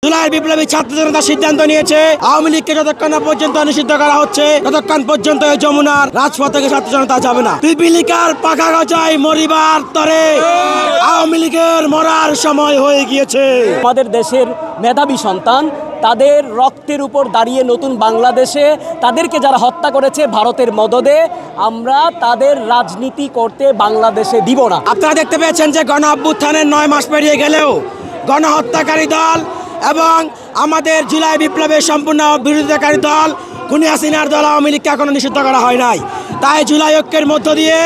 জুলাই বিপ্লবী ছাত্র জনতা সিদ্ধান্ত নিয়েছে আওয়ামী লীগকে যতক্ষণ না পর্যন্ত নিষিদ্ধ করা হচ্ছে ততক্ষণ পর্যন্ত এই যমুনার রাজপথ থেকে ছাত্র জনতা যাবে না। পিপিলিকার পাখা গজায় মরিবার তরে আওয়ামী লীগের মরার সময় হয়ে গিয়েছে। আমাদের দেশের মেধাবী সন্তান তাদের রক্তের উপর দাঁড়িয়ে নতুন বাংলাদেশে তাদেরকে যারা হত্যা করেছে ভারতের মদদে, আমরা তাদের রাজনীতি করতে বাংলাদেশে দিব না। আপনারা দেখতে পেয়েছেন যে গণ অভ্যুত্থানের 9 মাস পেরিয়ে গেলেও গণহত্যাকারী দল এবং আমাদের জুলাই বিপ্লবের সম্পূর্ণ বিরোধিতাকারী দল খুনি হাসিনার দল আওয়ামী লীগকে এখনো নিষিদ্ধ করা হয় নাই। তাই জুলাই ঐক্যের মধ্য দিয়ে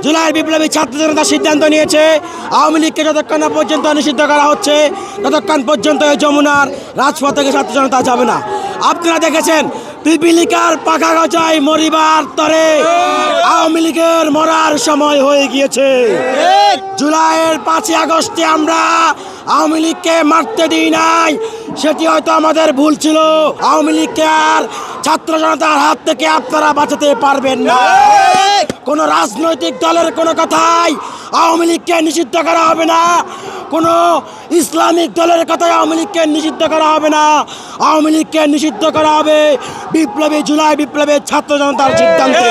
জুলাই বিপ্লবী ছাত্র জনতা সিদ্ধান্ত নিয়েছে আওয়ামী লীগকে যতক্ষণ না পর্যন্ত নিষিদ্ধ করা হচ্ছে ততক্ষণ পর্যন্ত এই যমুনার রাজপথ থেকে ছাত্র জনতা যাবে না। আপনারা দেখেছেন পিপিলিকার পাখা গজায় মরিবার তরে আওয়ামী লীগের মরার সময় হয়ে গিয়েছে। জুলাইয়ের 5ই আগস্টে আমরা আওয়ামী লীগকে মারতে দিই নাই, সেটি হয়তো আমাদের ভুল ছিল। আওয়ামী লীগকে আর ছাত্র জনতার হাত থেকে আপনারা বাঁচাতে পারবেন না। কোন রাজনৈতিক দলের কোনো কথাই আওয়ামী লীগকে নিষিদ্ধ করা হবে না, কোন ইসলামিক দলের কথাই আওয়ামী লীগকে নিষিদ্ধ করা হবে না। আওয়ামী লীগকে নিষিদ্ধ করা হবে বিপ্লবী জুলাই বিপ্লবের ছাত্র জনতার সিদ্ধান্তে।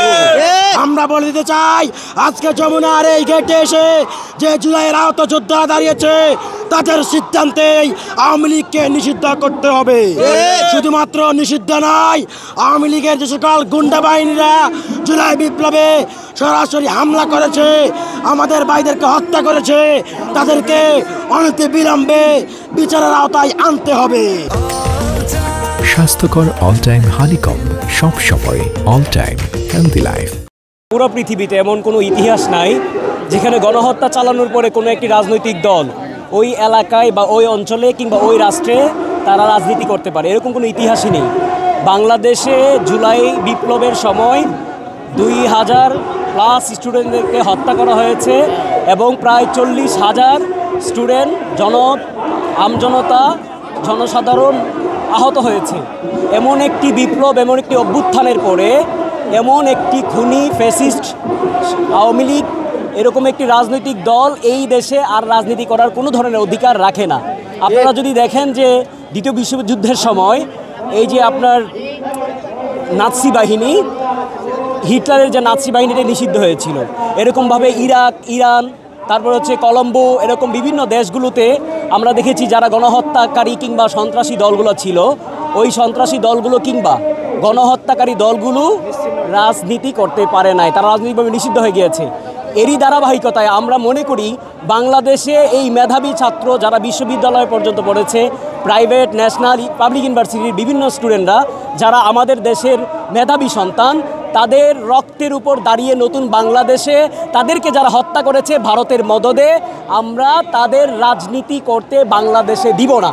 আমরা বলে দিতে চাই, আজকে যমুনার এই গেটে এসে যে জুলাইয়ের আহত যোদ্ধারা দাঁড়িয়েছে তাদের সিদ্ধান্তেই আওয়ামী লীগকে নিষিদ্ধ করতে হবে। শুধুমাত্র নিষিদ্ধ নয়, আওয়ামী লীগের যে সকল গুন্ডা বাহিনীরা জুলাই বিপ্লবে সরাসরি হামলা করেছে, আমাদের ভাইদেরকে হত্যা করেছে, তাদেরকে অনতিবিলম্বে বিচারের আওতায় আনতে হবে। স্বাস্থ্যকর অল টাইম হানিকম, সব সময় অল টাইম হেলদি লাইফ। পুরো পৃথিবীতে এমন কোনো ইতিহাস নাই যেখানে গণহত্যা চালানোর পরে কোনো একটি রাজনৈতিক দল ওই এলাকায় বা ওই অঞ্চলে কিংবা ওই রাষ্ট্রে তারা রাজনীতি করতে পারে, এরকম কোনো ইতিহাসই নেই। বাংলাদেশে জুলাই বিপ্লবের সময় 2000+ স্টুডেন্টদেরকে হত্যা করা হয়েছে এবং প্রায় 40,000 স্টুডেন্ট আমজনতা জনসাধারণ আহত হয়েছে। এমন একটি বিপ্লব, এমন একটি অভ্যুত্থানের পরে এমন একটি খুনি ফ্যাসিস্ট আওয়ামী লীগ এরকম একটি রাজনৈতিক দল এই দেশে আর রাজনীতি করার কোনো ধরনের অধিকার রাখে না। আপনারা যদি দেখেন যে দ্বিতীয় বিশ্বযুদ্ধের সময় এই যে আপনার নাৎসি বাহিনী, হিটলারের যে নাৎসি বাহিনীটা নিষিদ্ধ হয়েছিল, এরকমভাবে ইরাক, ইরান, তারপর হচ্ছে কলম্বো, এরকম বিভিন্ন দেশগুলোতে আমরা দেখেছি যারা গণহত্যাকারী কিংবা সন্ত্রাসী দলগুলো ছিল, ওই সন্ত্রাসী দলগুলো কিংবা গণহত্যাকারী দলগুলো রাজনীতি করতে পারে নাই, তারা রাজনৈতিকভাবে নিষিদ্ধ হয়ে গিয়েছে। এরই ধারাবাহিকতায় আমরা মনে করি বাংলাদেশে এই মেধাবী ছাত্র যারা বিশ্ববিদ্যালয় পর্যন্ত পড়েছে, প্রাইভেট, ন্যাশনাল, পাবলিক ইউনিভার্সিটির বিভিন্ন স্টুডেন্টরা যারা আমাদের দেশের মেধাবী সন্তান, তাদের রক্তের উপর দাঁড়িয়ে নতুন বাংলাদেশে তাদেরকে যারা হত্যা করেছে ভারতের মদদে, আমরা তাদের রাজনীতি করতে বাংলাদেশে দিব না।